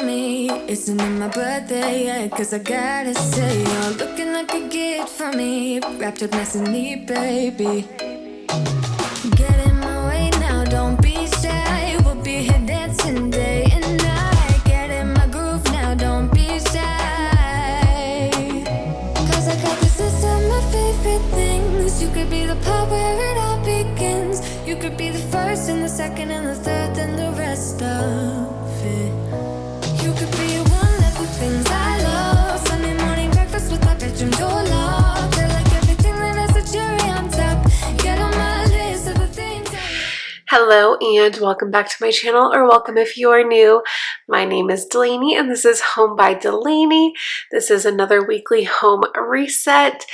for me. Isn't it my birthday yet? Cause I gotta say, you're looking like a gift for me. Wrapped up nice and neat, baby. Get in my way now, don't be shy. We'll be here dancing day and night. Get in my groove now, don't be shy. Cause I got this list of my favorite things. You could be the part where it all begins. You could be the first and the second and the third and the rest of it. You could be one of the things I love. Sunday morning breakfast with my bedroom door locked. I like everything that has a cherry on top. Get on my list of the things Hello and welcome back to my channel, or welcome if you are new. My name is Delaney and this is Home by Delaney. This is another weekly home reset.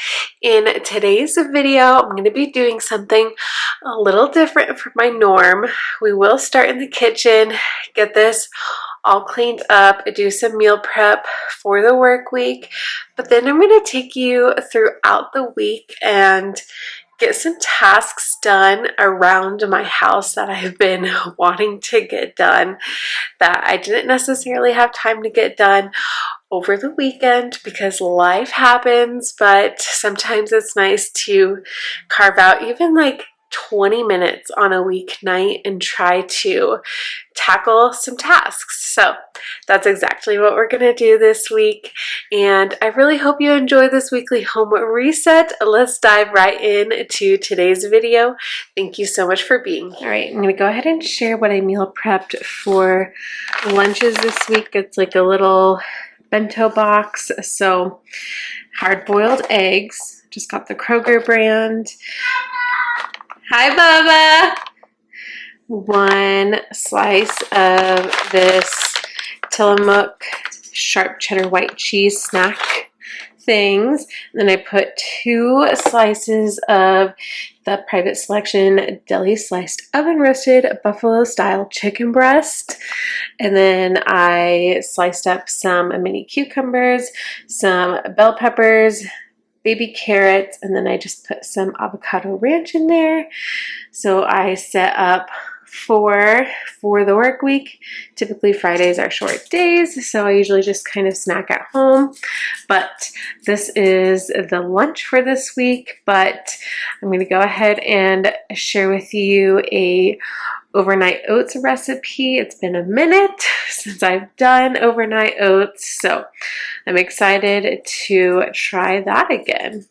In today's video, I'm going to be doing something a little different from my norm. We will start in the kitchen, get this all cleaned up, do some meal prep for the work week, but then I'm going to take you throughout the week and get some tasks done around my house that I've been wanting to get done that I didn't necessarily have time to get done over the weekend because life happens, but sometimes it's nice to carve out even like 20 minutes on a weeknight and try to tackle some tasks. So that's exactly what we're gonna do this week, and I really hope you enjoy this weekly home reset. Let's dive right into today's video. Thank you so much for being here. All right, I'm gonna go ahead and share what I meal prepped for lunches this week. It's like a little bento box. So hard-boiled eggs, just got the Kroger brand. Hi, Bubba. One slice of this Tillamook sharp cheddar white cheese snack things. And then I put 2 slices of the Private Selection deli sliced oven roasted buffalo style chicken breast. And then I sliced up some mini cucumbers, some bell peppers, baby carrots, and then I just put some avocado ranch in there. So I set up for the work week. Typically Fridays are short days, so I usually just kind of snack at home, but this is the lunch for this week. But I'm going to go ahead and share with you a overnight oats recipe. It's been a minute since I've done overnight oats, so I'm excited to try that again.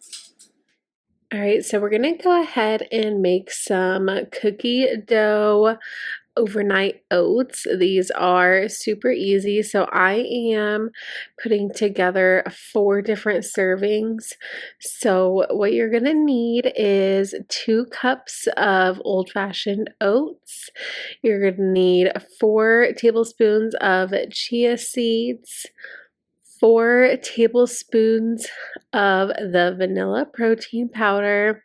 All right, so we're gonna go ahead and make some cookie dough overnight oats. These are super easy. So I am putting together 4 different servings. So what you're gonna need is 2 cups of old-fashioned oats. You're gonna need 4 tablespoons of chia seeds, 4 tablespoons of the vanilla protein powder,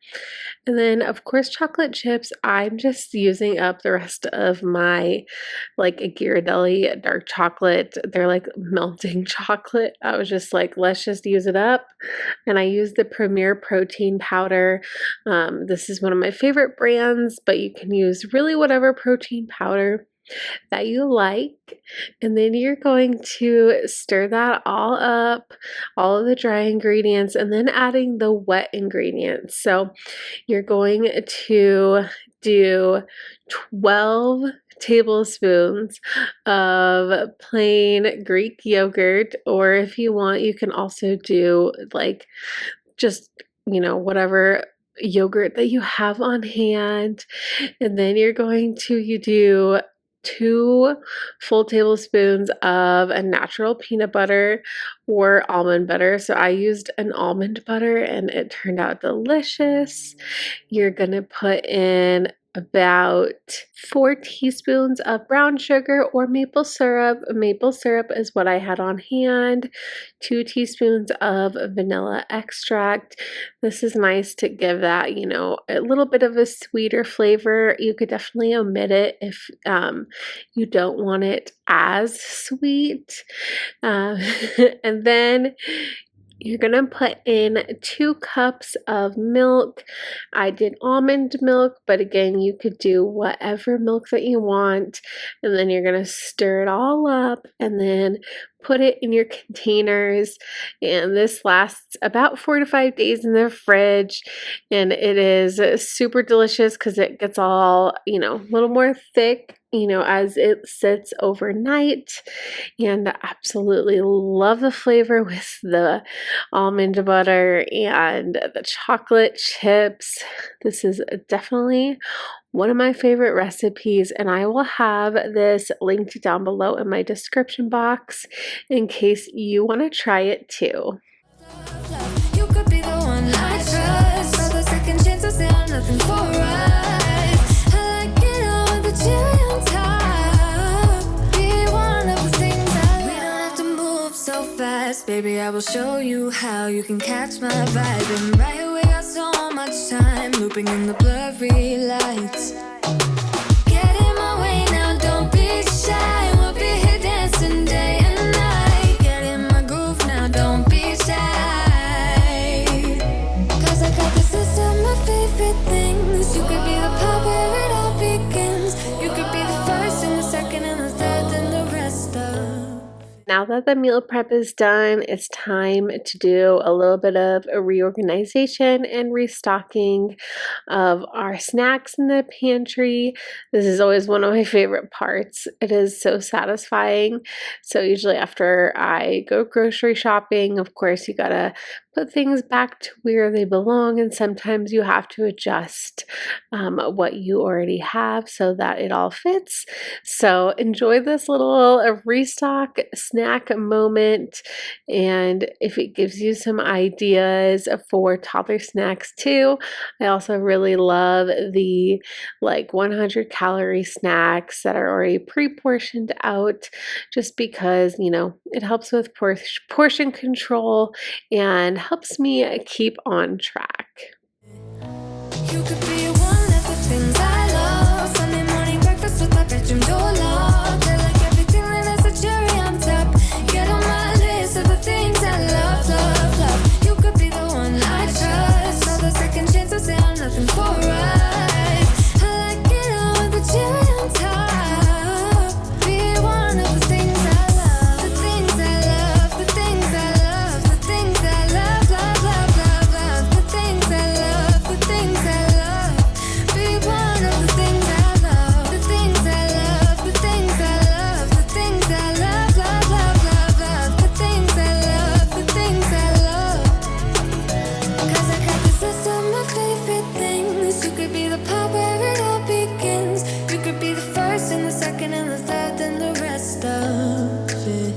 and then of course chocolate chips. I'm just using up the rest of my like Ghirardelli dark chocolate. They're like melting chocolate. I was just like, let's just use it up. And I used the Premier protein powder. This is one of my favorite brands, but you can use really whatever protein powder that you like. And then you're going to stir that all up, all of the dry ingredients, and then adding the wet ingredients. So you're going to do 12 tablespoons of plain Greek yogurt, or if you want, you can also do like just, you know, whatever yogurt that you have on hand. And then you're going to do 2 full tablespoons of a natural peanut butter or almond butter. So I used an almond butter and it turned out delicious. You're gonna put in about 4 teaspoons of brown sugar or maple syrup. Maple syrup is what I had on hand. 2 teaspoons of vanilla extract. This is nice to give that, you know, a little bit of a sweeter flavor. You could definitely omit it if you don't want it as sweet. And then You're gonna put in 2 cups of milk. I did almond milk, but again, you could do whatever milk that you want. And then you're gonna stir it all up and then put it in your containers. And this lasts about 4 to 5 days in the fridge. And it is super delicious because it gets all, a little more thick, as it sits overnight. And I absolutely love the flavor with the almond butter and the chocolate chips. This is definitely one of my favorite recipes, and I will have this linked down below in my description box in case you want to try it too. You could be the one I trust. For the second chances, they are nothing for us. I like it all with the cherry on top. Be one of the things we don't have to move so fast, baby. I will show you how you can catch my vibe. And right away, got so much time looping in the blurry lights. Get in my way now, don't be shy. We'll be here dancing day and night. Get in my groove now, don't be shy. Cause I got this list of my favorite things. You could be the part where it all begins. You could be the first and the second and the third and the rest of. Now that the meal prep is done, it's time to do a little bit of a reorganization and restocking of our snacks in the pantry. This is always one of my favorite parts. It is so satisfying. So usually after I go grocery shopping, of course, you gotta put things back to where they belong, and sometimes you have to adjust what you already have so that it all fits. So enjoy this little restock snack moment, and if it gives you some ideas for toddler snacks too. I also really love the 100 calorie snacks that are already pre-portioned out, just because it helps with portion control and helps me keep on track. You could be one of the things I love. Sunday morning breakfast with my bedroom door locked. I like everything that has a cherry on top. Get on my list of the things I love, love, love. You could be the one I trust. All the second chances, they are nothing for us. I like it all with the cherry on top. Be one of the things I love. The things I love, the things I love, the things I love, love, love, love, love. The things I love, the things I love. Be one of the things I love. The things I love, the things I love, the things I love, love, love, love, love. The things I love, the things I love. Cause I got this list of my favorite things. You could be the part where it all begins. You could be the first and the second and the third and the rest of it.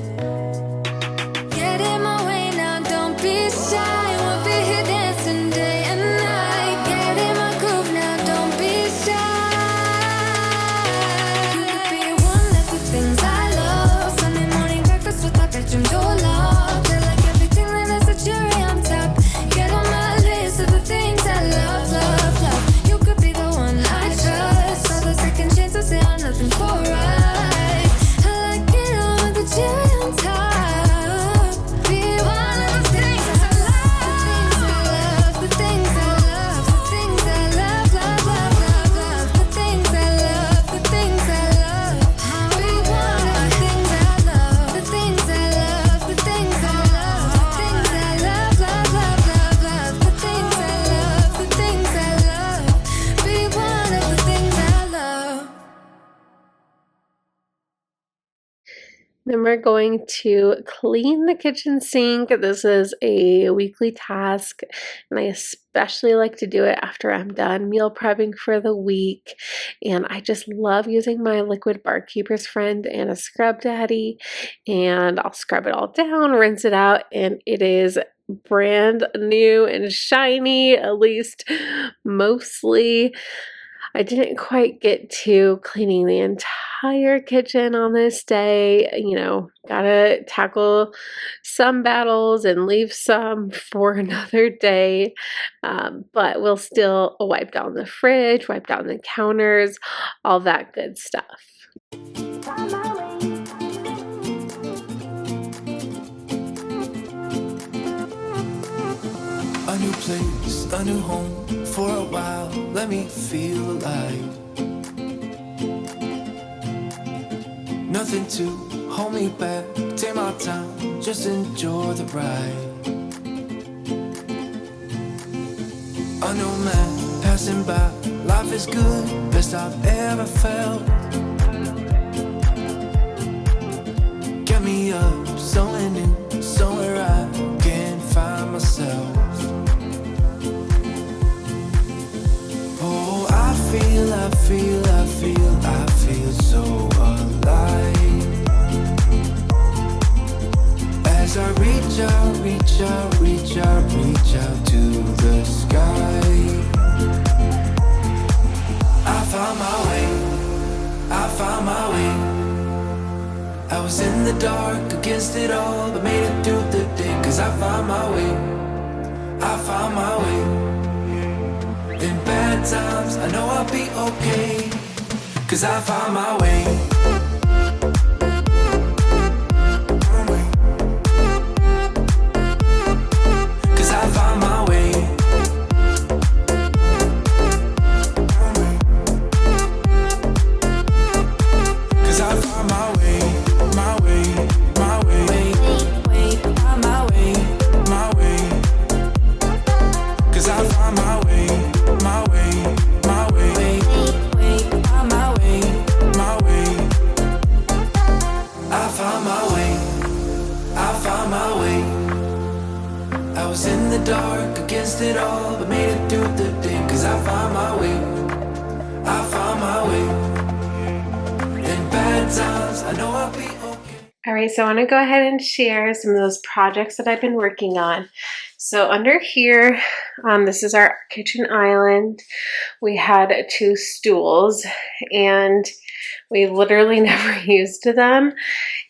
Get in my way now, don't be shy. We'll be here dancing day and night. Get in my groove now, don't be shy. You could be one of the things I love. Sunday morning breakfast with my bedroom door locked. I like everything that has a cherry on top. Get on my list of the things I love, love, love. You could be the one I trust. All the second chances, they are nothing for us. I like it all with the cherry on top. Be one of the things I love. The things I love, the things I love, love, love, love, love. The things I love, the things I love. Be one of the things I love. The things I love, the things I love, the things I love, love, love, love, love. The things I love, the things I love. Be one of the things I love. Then we're going to clean the kitchen sink. This is a weekly task, and I especially like to do it after I'm done meal prepping for the week. And I just love using my liquid barkeeper's friend and a scrub daddy, and I'll scrub it all down, rinse it out, and it is brand new and shiny, at least mostly. I didn't quite get to cleaning the entire kitchen on this day. Gotta tackle some battles and leave some for another day. But we'll still wipe down the fridge, wipe down the counters, all that good stuff. A new place, a new home for a while. Let me feel alive. Nothing to hold me back. Take my time, just enjoy the ride. A new man passing by. Life is good, best I've ever felt. Get me up, somewhere new, somewhere I can find myself. Oh, I feel so alive. As I reach out to the sky. I found my way. I was in the dark against it all, but made it through the day. Cause I found my way. In bad times, I know I'll be okay. Cause I found my way. Cause I found my way. Cause I found my way. My way. Cause I found my way. My way. I was in the dark against it all, but made it through the day. Cause I found my way. In bad times, I know I'll be okay. Alright, so I want to go ahead and share some of those projects that I've been working on. So under here, this is our kitchen island. We had 2 stools and we literally never used them.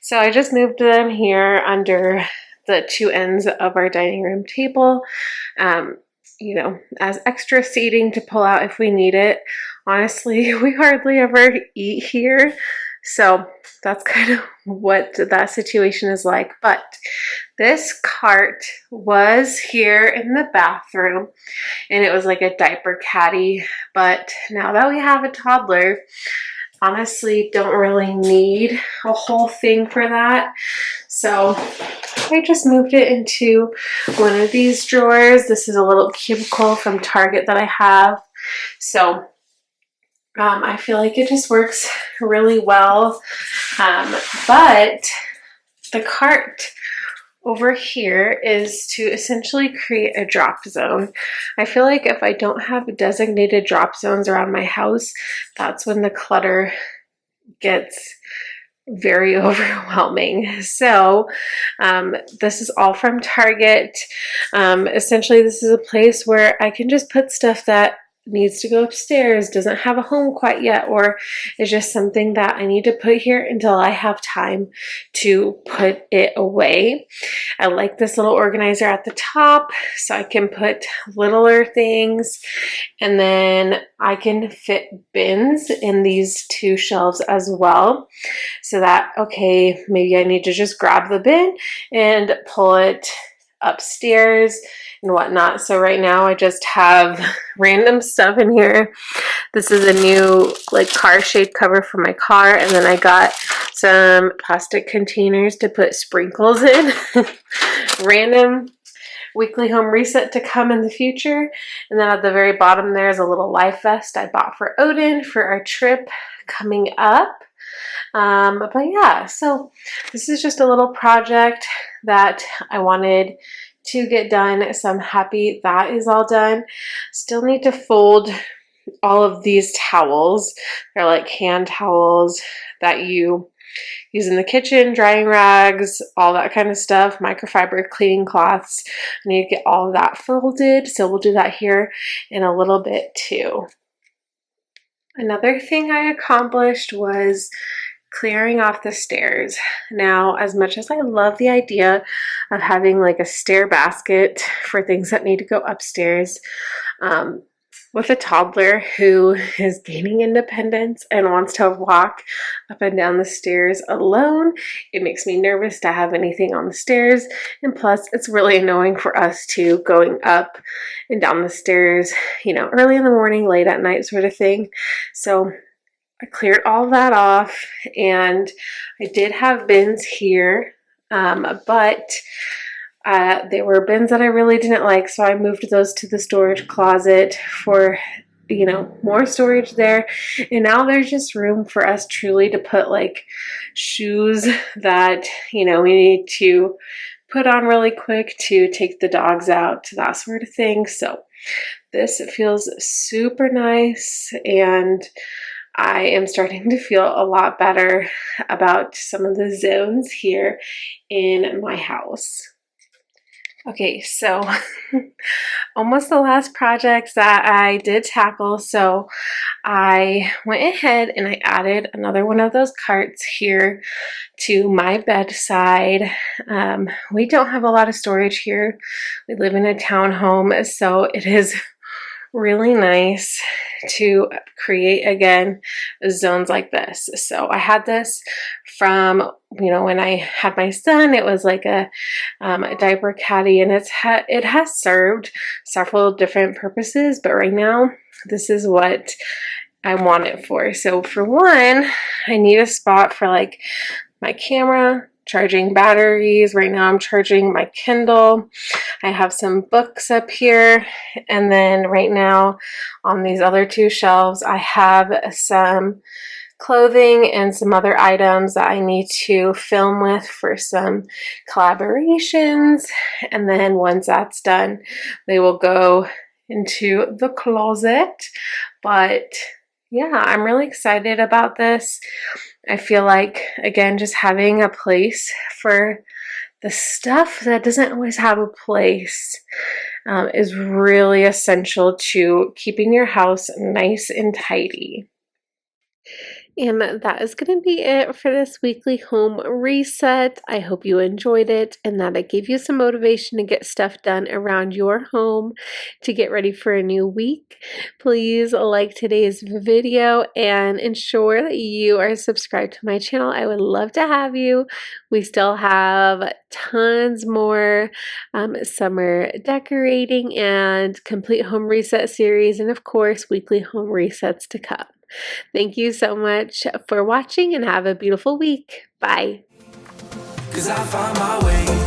So I just moved them here under the 2 ends of our dining room table, you know, as extra seating to pull out if we need it. Honestly, we hardly ever eat here. So that's kind of what that situation is like. But this cart was here in the bathroom and it was like a diaper caddy. But now that we have a toddler, honestly don't really need a whole thing for that. So I just moved it into one of these drawers. This is a little cubicle from Target that I have. So I feel like it just works really well. But the cart over here is to essentially create a drop zone. I feel like if I don't have designated drop zones around my house, that's when the clutter gets very overwhelming. So this is all from Target. Essentially, this is a place where I can just put stuff that needs to go upstairs, doesn't have a home quite yet, or is just something that I need to put here until I have time to put it away. I like this little organizer at the top so I can put littler things, and then I can fit bins in these 2 shelves as well, so that, okay, maybe I need to just grab the bin and pull it upstairs and whatnot. So right now I just have random stuff in here. This is a new like car shade cover for my car, and then I got some plastic containers to put sprinkles in. Random weekly home reset to come in the future. And then at the very bottom there's a little life vest I bought for Odin for our trip coming up. But yeah, so this is just a little project that I wanted to get done, so I'm happy that is all done. Still need to fold all of these towels. They're like hand towels that you use in the kitchen, drying rags, all that kind of stuff, microfiber cleaning cloths. I need to get all of that folded, so we'll do that here in a little bit too. Another thing I accomplished was clearing off the stairs. Now, as much as I love the idea of having like a stair basket for things that need to go upstairs, with a toddler who is gaining independence and wants to walk up and down the stairs alone. It makes me nervous to have anything on the stairs, and plus it's really annoying for us to going up and down the stairs, you know, early in the morning, late at night sort of thing. So I cleared all that off, and I did have bins here, but they were bins that I really didn't like, so I moved those to the storage closet for, you know, more storage there. And now there's just room for us truly to put like shoes that, you know, we need to put on really quick to take the dogs out, that sort of thing. So this feels super nice, and I am starting to feel a lot better about some of the zones here in my house. Okay, so almost the last projects that I did tackle. So I went ahead and I added another one of those carts here to my bedside. We don't have a lot of storage here. We live in a townhome, so it is really nice to create again zones like this. So I had this from, you know, when I had my son. It was like a diaper caddy, and it has served several different purposes, but right now this is what I want it for. So for one, I need a spot for like my camera, charging batteries. Right now I'm charging my Kindle. I have some books up here, and then right now on these other two shelves I have some clothing and some other items that I need to film with for some collaborations. And then once that's done, they will go into the closet. But yeah, I'm really excited about this. I feel like, again, just having a place for the stuff that doesn't always have a place is really essential to keeping your house nice and tidy. And that is going to be it for this weekly home reset. I hope you enjoyed it and that it gave you some motivation to get stuff done around your home to get ready for a new week. Please like today's video and ensure that you are subscribed to my channel. I would love to have you. We still have tons more summer decorating and complete home reset series, and of course weekly home resets to come. Thank you so much for watching and have a beautiful week. Bye. 'Cause I found my way.